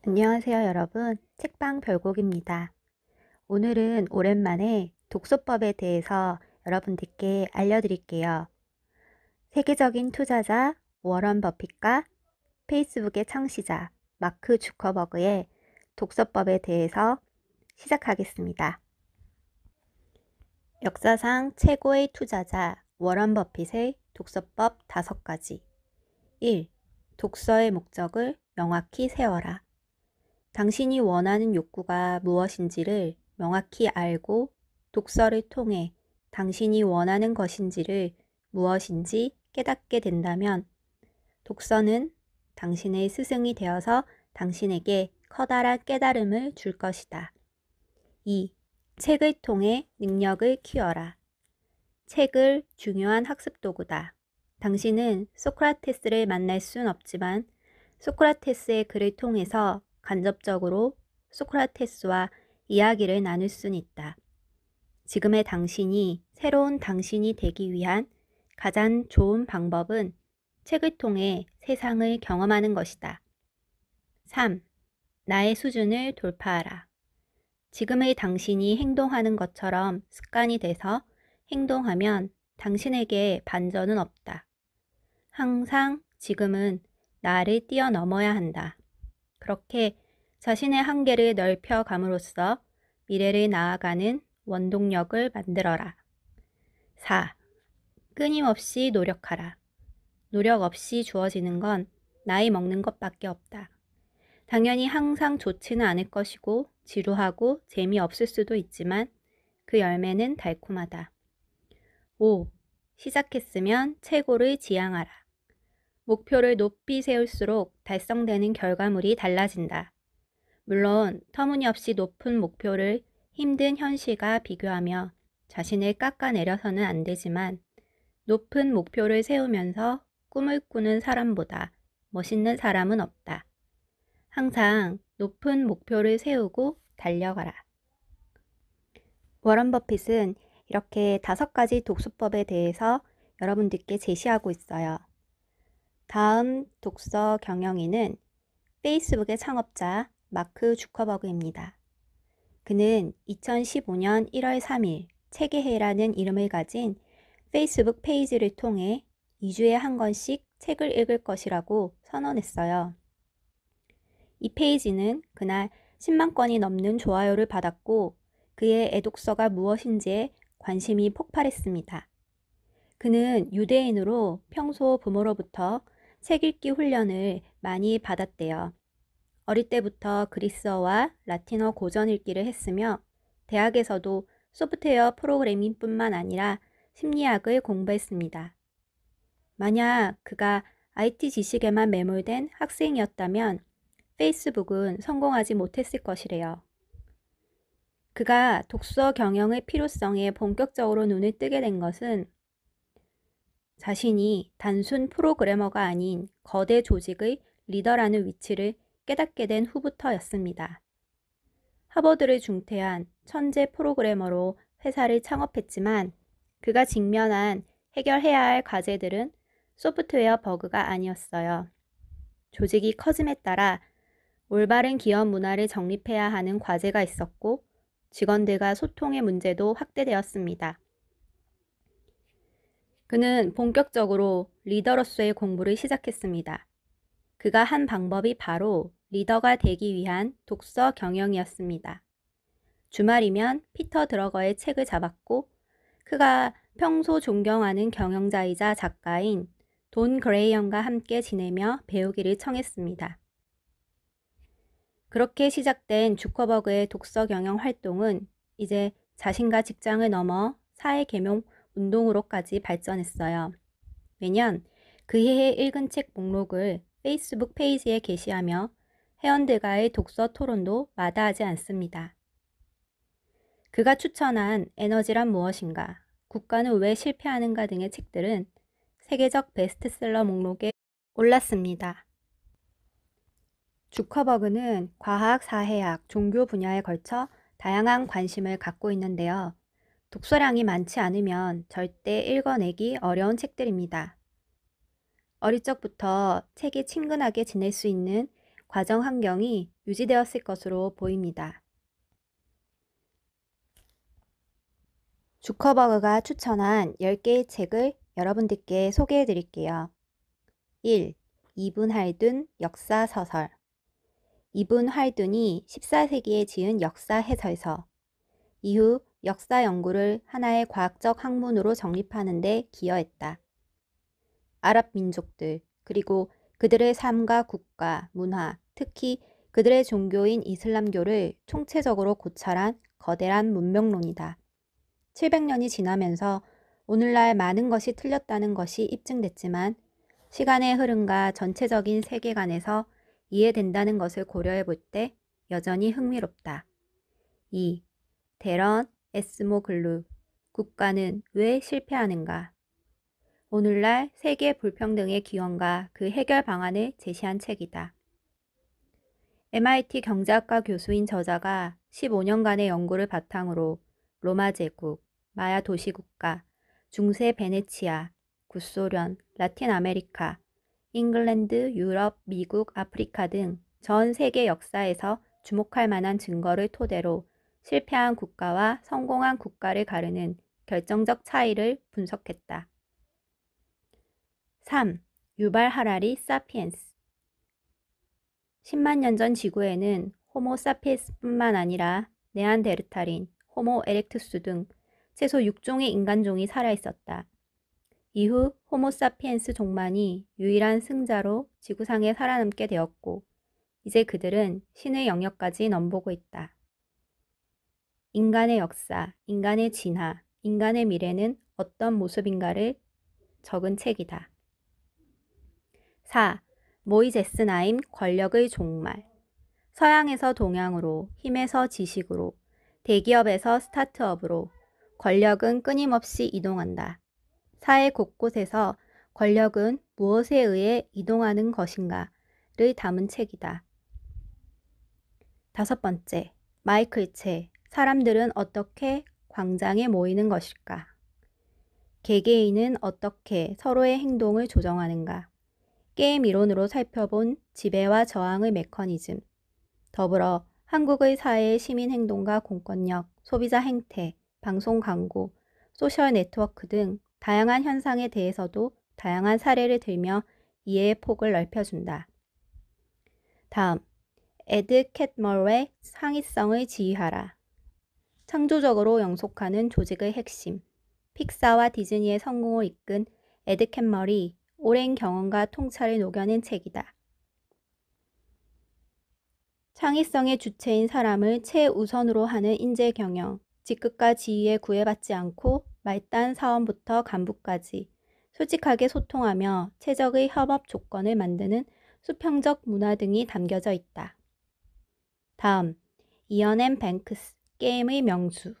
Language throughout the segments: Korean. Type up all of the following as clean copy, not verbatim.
안녕하세요, 여러분. 책방 별곡입니다. 오늘은 오랜만에 독서법에 대해서 여러분들께 알려드릴게요. 세계적인 투자자 워런 버핏과 페이스북의 창시자 마크 주커버그의 독서법에 대해서 시작하겠습니다. 역사상 최고의 투자자 워런 버핏의 독서법 5가지. 1. 독서의 목적을 명확히 세워라. 당신이 원하는 욕구가 무엇인지를 명확히 알고 독서를 통해 당신이 원하는 것인지를 무엇인지 깨닫게 된다면 독서는 당신의 스승이 되어서 당신에게 커다란 깨달음을 줄 것이다. 2. 책을 통해 능력을 키워라. 책을 중요한 학습 도구다. 당신은 소크라테스를 만날 순 없지만 소크라테스의 글을 통해서 간접적으로 소크라테스와 이야기를 나눌 순 있다. 지금의 당신이 새로운 당신이 되기 위한 가장 좋은 방법은 책을 통해 세상을 경험하는 것이다. 3. 나의 수준을 돌파하라. 지금의 당신이 행동하는 것처럼 습관이 돼서 행동하면 당신에게 반전은 없다. 항상 지금은 나를 뛰어넘어야 한다. 그렇게 자신의 한계를 넓혀감으로써 미래를 나아가는 원동력을 만들어라. 4. 끊임없이 노력하라. 노력 없이 주어지는 건 나이 먹는 것밖에 없다. 당연히 항상 좋지는 않을 것이고 지루하고 재미없을 수도 있지만 그 열매는 달콤하다. 5. 시작했으면 최고를 지향하라. 목표를 높이 세울수록 달성되는 결과물이 달라진다. 물론 터무니없이 높은 목표를 힘든 현실과 비교하며 자신을 깎아내려서는 안 되지만 높은 목표를 세우면서 꿈을 꾸는 사람보다 멋있는 사람은 없다. 항상 높은 목표를 세우고 달려가라. 워런 버핏은 이렇게 5가지 독서법에 대해서 여러분들께 제시하고 있어요. 다음 독서 경영인은 페이스북의 창업자 마크 주커버그입니다. 그는 2015년 1월 3일 책의 해라는 이름을 가진 페이스북 페이지를 통해 2주에 한 권씩 책을 읽을 것이라고 선언했어요. 이 페이지는 그날 10만 건이 넘는 좋아요를 받았고 그의 애독서가 무엇인지에 관심이 폭발했습니다. 그는 유대인으로 평소 부모로부터 책 읽기 훈련을 많이 받았대요. 어릴 때부터 그리스어와 라틴어 고전 읽기를 했으며 대학에서도 소프트웨어 프로그래밍뿐만 아니라 심리학을 공부했습니다. 만약 그가 IT 지식에만 매몰된 학생이었다면 페이스북은 성공하지 못했을 것이래요. 그가 독서 경영의 필요성에 본격적으로 눈을 뜨게 된 것은 자신이 단순 프로그래머가 아닌 거대 조직의 리더라는 위치를 깨닫게 된 후부터였습니다. 하버드를 중퇴한 천재 프로그래머로 회사를 창업했지만 그가 직면한 해결해야 할 과제들은 소프트웨어 버그가 아니었어요. 조직이 커짐에 따라 올바른 기업 문화를 정립해야 하는 과제가 있었고 직원들과 소통의 문제도 확대되었습니다. 그는 본격적으로 리더로서의 공부를 시작했습니다. 그가 한 방법이 바로 리더가 되기 위한 독서 경영이었습니다. 주말이면 피터 드러거의 책을 잡았고 그가 평소 존경하는 경영자이자 작가인 돈 그레이엄과 함께 지내며 배우기를 청했습니다. 그렇게 시작된 주커버그의 독서 경영 활동은 이제 자신과 직장을 넘어 사회계몽 운동으로까지 발전했어요. 매년 그 해에 읽은 책 목록을 페이스북 페이지에 게시하며 회원들과의 독서 토론도 마다하지 않습니다. 그가 추천한 에너지란 무엇인가, 국가는 왜 실패하는가 등의 책들은 세계적 베스트셀러 목록에 올랐습니다. 주커버그는 과학, 사회학, 종교 분야에 걸쳐 다양한 관심을 갖고 있는데요. 독서량이 많지 않으면 절대 읽어내기 어려운 책들입니다. 어릴 적부터 책에 친근하게 지낼 수 있는 과정 환경이 유지되었을 것으로 보입니다. 주커버그가 추천한 10개의 책을 여러분들께 소개해 드릴게요. 1. 이븐 할둔 역사서설. 이븐 할둔이 14세기에 지은 역사 해설서, 이후 역사 연구를 하나의 과학적 학문으로 정립하는 데 기여했다. 아랍 민족들, 그리고 그들의 삶과 국가, 문화, 특히 그들의 종교인 이슬람교를 총체적으로 고찰한 거대한 문명론이다. 700년이 지나면서 오늘날 많은 것이 틀렸다는 것이 입증됐지만 시간의 흐름과 전체적인 세계관에서 이해된다는 것을 고려해 볼 때 여전히 흥미롭다. 2. 데런 에스모글루. 국가는 왜 실패하는가? 오늘날 세계 불평등의 기원과 그 해결 방안을 제시한 책이다. MIT 경제학과 교수인 저자가 15년간의 연구를 바탕으로 로마 제국, 마야 도시국가, 중세 베네치아, 구소련, 라틴 아메리카, 잉글랜드, 유럽, 미국, 아프리카 등 전 세계 역사에서 주목할 만한 증거를 토대로 실패한 국가와 성공한 국가를 가르는 결정적 차이를 분석했다. 3. 유발 하라리 사피엔스. 10만 년 전 지구에는 호모 사피엔스뿐만 아니라 네안데르탈인, 호모 에렉투스 등 최소 6종의 인간종이 살아있었다. 이후 호모 사피엔스 종만이 유일한 승자로 지구상에 살아남게 되었고 이제 그들은 신의 영역까지 넘보고 있다. 인간의 역사, 인간의 진화, 인간의 미래는 어떤 모습인가를 적은 책이다. 4. 모이제스 나임 권력의 종말. 서양에서 동양으로, 힘에서 지식으로, 대기업에서 스타트업으로 권력은 끊임없이 이동한다. 사회 곳곳에서 권력은 무엇에 의해 이동하는 것인가를 담은 책이다. 5번째, 마이클 체. 사람들은 어떻게 광장에 모이는 것일까? 개개인은 어떻게 서로의 행동을 조정하는가? 게임 이론으로 살펴본 지배와 저항의 메커니즘, 더불어 한국의 사회의 시민 행동과 공권력, 소비자 행태, 방송 광고, 소셜 네트워크 등 다양한 현상에 대해서도 다양한 사례를 들며 이해의 폭을 넓혀준다. 다음, 에드 캣머러의 창의성을 지휘하라. 창조적으로 영속하는 조직의 핵심. 픽사와 디즈니의 성공을 이끈 에드 캣머리, 오랜 경험과 통찰을 녹여낸 책이다. 창의성의 주체인 사람을 최우선으로 하는 인재 경영, 직급과 지위에 구애받지 않고 말단 사원부터 간부까지 솔직하게 소통하며 최적의 협업 조건을 만드는 수평적 문화 등이 담겨져 있다. 다음, 이언 앤 뱅크스, 게임의 명수.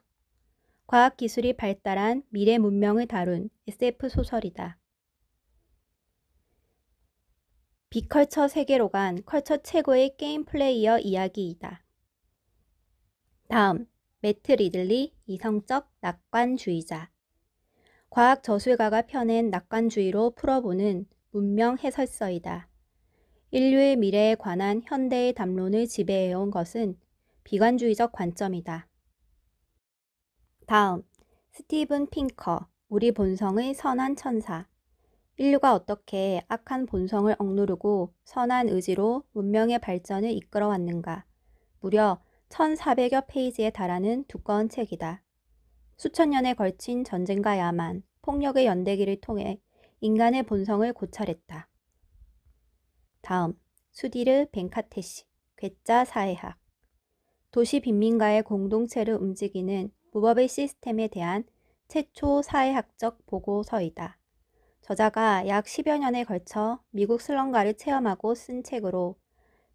과학기술이 발달한 미래 문명을 다룬 SF 소설이다. 비컬처 세계로 간 컬처 최고의 게임 플레이어 이야기이다. 다음, 매트 리들리, 이성적 낙관주의자. 과학 저술가가 펴낸 낙관주의로 풀어보는 문명 해설서이다. 인류의 미래에 관한 현대의 담론을 지배해온 것은 비관주의적 관점이다. 다음, 스티븐 핑커, 우리 본성의 선한 천사. 인류가 어떻게 악한 본성을 억누르고 선한 의지로 문명의 발전을 이끌어왔는가. 무려 1400여 페이지에 달하는 두꺼운 책이다. 수천 년에 걸친 전쟁과 야만, 폭력의 연대기를 통해 인간의 본성을 고찰했다. 다음, 수디르 벤카테시, 괴짜 사회학. 도시 빈민가의 공동체를 움직이는 무법의 시스템에 대한 최초 사회학적 보고서이다. 저자가 약 10여 년에 걸쳐 미국 슬럼가를 체험하고 쓴 책으로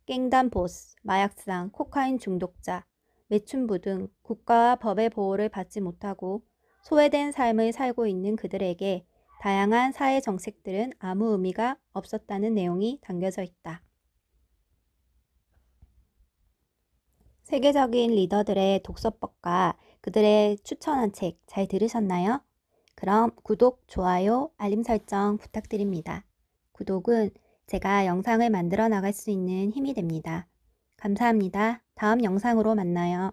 깽단 보스, 마약상, 코카인 중독자, 매춘부 등 국가와 법의 보호를 받지 못하고 소외된 삶을 살고 있는 그들에게 다양한 사회 정책들은 아무 의미가 없었다는 내용이 담겨져 있다. 세계적인 리더들의 독서법과 그들의 추천한 책 잘 들으셨나요? 그럼 구독, 좋아요, 알림 설정 부탁드립니다. 구독은 제가 영상을 만들어 나갈 수 있는 힘이 됩니다. 감사합니다. 다음 영상으로 만나요.